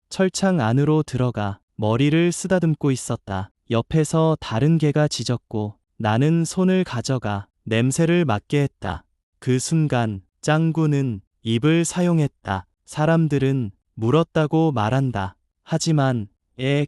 철창 안으로 들어가 머리를 쓰다듬고 있었다. 옆에서 다른 개가 짖었고 나는 손을 가져가 냄새를 맡게 했다. 그 순간 짱구는 입을 사용했다. 사람들은 물었다고 말한다. 하지만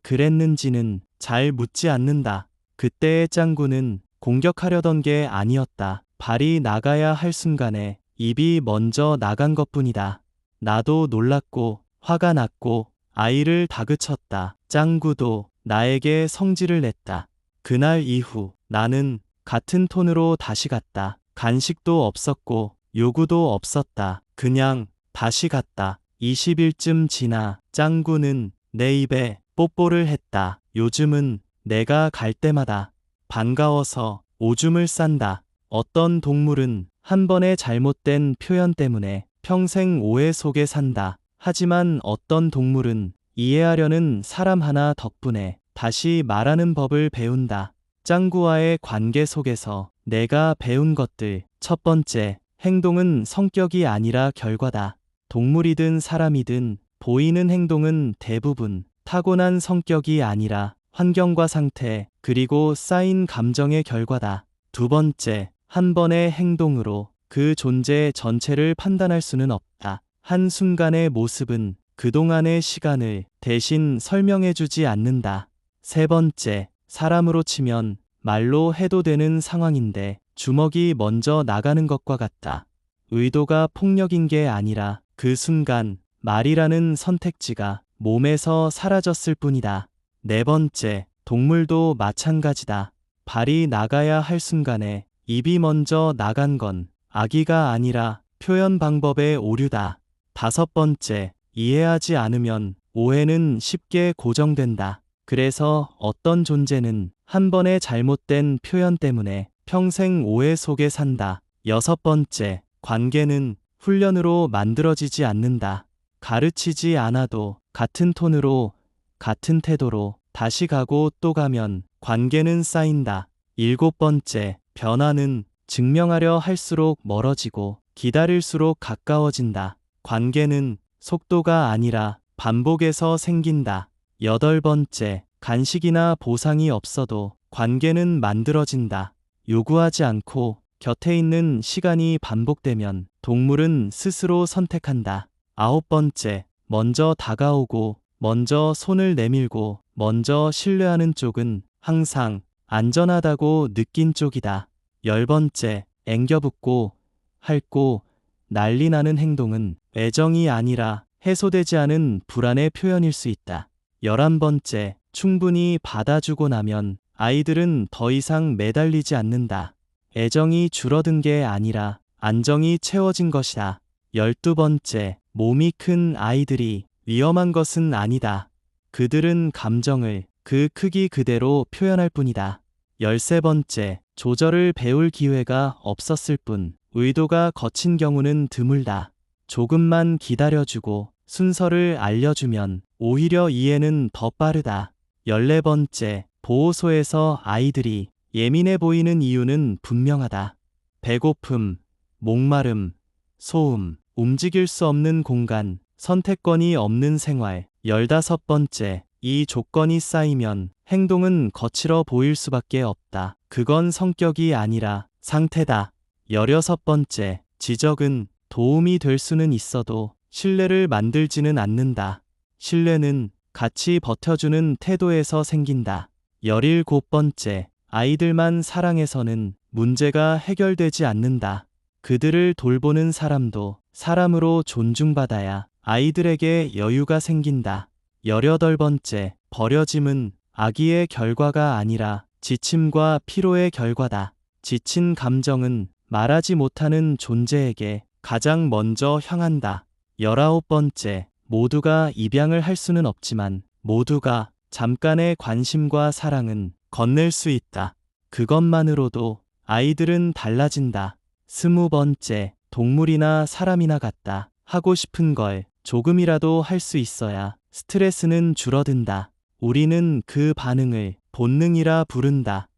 그랬는지는 잘 묻지 않는다. 그때의 짱구는 공격하려던 게 아니었다. 발이 나가야 할 순간에 입이 먼저 나간 것뿐이다. 나도 놀랐고 화가 났고 아이를 다그쳤다. 짱구도 나에게 성질을 냈다. 그날 이후 나는 같은 톤으로 다시 갔다. 간식도 없었고 요구도 없었다. 그냥 다시 갔다. 20일쯤 지나 짱구는 내 입에 뽀뽀를 했다. 요즘은 내가 갈 때마다 반가워서 오줌을 싼다. 어떤 동물은 한 번의 잘못된 표현 때문에 평생 오해 속에 산다. 하지만 어떤 동물은 이해하려는 사람 하나 덕분에 다시 말하는 법을 배운다. 짱구와의 관계 속에서 내가 배운 것들. 첫 번째, 행동은 성격이 아니라 결과다. 동물이든 사람이든 보이는 행동은 대부분 타고난 성격이 아니라 환경과 상태, 그리고 쌓인 감정의 결과다. 두 번째, 한 번의 행동으로 그 존재 전체를 판단할 수는 없다. 한순간의 모습은 그동안의 시간을 대신 설명해주지 않는다. 세 번째, 사람으로 치면 말로 해도 되는 상황인데 주먹이 먼저 나가는 것과 같다. 의도가 폭력인 게 아니라 그 순간 말이라는 선택지가 몸에서 사라졌을 뿐이다. 네 번째, 동물도 마찬가지다. 발이 나가야 할 순간에 입이 먼저 나간 건 악의가 아니라 표현 방법의 오류다. 다섯 번째, 이해하지 않으면 오해는 쉽게 고정된다. 그래서 어떤 존재는 한 번의 잘못된 표현 때문에 평생 오해 속에 산다. 여섯 번째, 관계는 훈련으로 만들어지지 않는다. 가르치지 않아도 같은 톤으로, 같은 태도로 다시 가고 또 가면 관계는 쌓인다. 일곱 번째, 변화는 증명하려 할수록 멀어지고 기다릴수록 가까워진다. 관계는 속도가 아니라 반복에서 생긴다. 여덟 번째, 간식이나 보상이 없어도 관계는 만들어진다. 요구하지 않고 곁에 있는 시간이 반복되면 동물은 스스로 선택한다. 아홉 번째, 먼저 다가오고, 먼저 손을 내밀고, 먼저 신뢰하는 쪽은 항상 안전하다고 느낀 쪽이다. 열 번째, 앵겨붙고, 핥고, 난리 나는 행동은 애정이 아니라 해소되지 않은 불안의 표현일 수 있다. 11번째, 충분히 받아주고 나면 아이들은 더 이상 매달리지 않는다. 애정이 줄어든 게 아니라 안정이 채워진 것이다. 12번째, 몸이 큰 아이들이 위험한 것은 아니다. 그들은 감정을 그 크기 그대로 표현할 뿐이다. 13번째, 조절을 배울 기회가 없었을 뿐 의도가 거친 경우는 드물다. 조금만 기다려주고 순서를 알려주면 오히려 이해는 더 빠르다. 14번째, 보호소에서 아이들이 예민해 보이는 이유는 분명하다. 배고픔, 목마름, 소음, 움직일 수 없는 공간, 선택권이 없는 생활. 15번째, 이 조건이 쌓이면 행동은 거칠어 보일 수밖에 없다. 그건 성격이 아니라 상태다. 16번째, 지적은 도움이 될 수는 있어도 신뢰를 만들지는 않는다. 신뢰는 같이 버텨주는 태도에서 생긴다. 17번째, 아이들만 사랑해서는 문제가 해결되지 않는다. 그들을 돌보는 사람도 사람으로 존중받아야 아이들에게 여유가 생긴다. 18번째, 버려짐은 악의의 결과가 아니라 지침과 피로의 결과다. 지친 감정은 말하지 못하는 존재에게 가장 먼저 향한다. 19번째, 모두가 입양을 할 수는 없지만 모두가 잠깐의 관심과 사랑은 건넬 수 있다. 그것만으로도 아이들은 달라진다. 20번째, 동물이나 사람이나 같다. 하고 싶은 걸 조금이라도 할 수 있어야 스트레스는 줄어든다. 우리는 그 반응을 본능이라 부른다.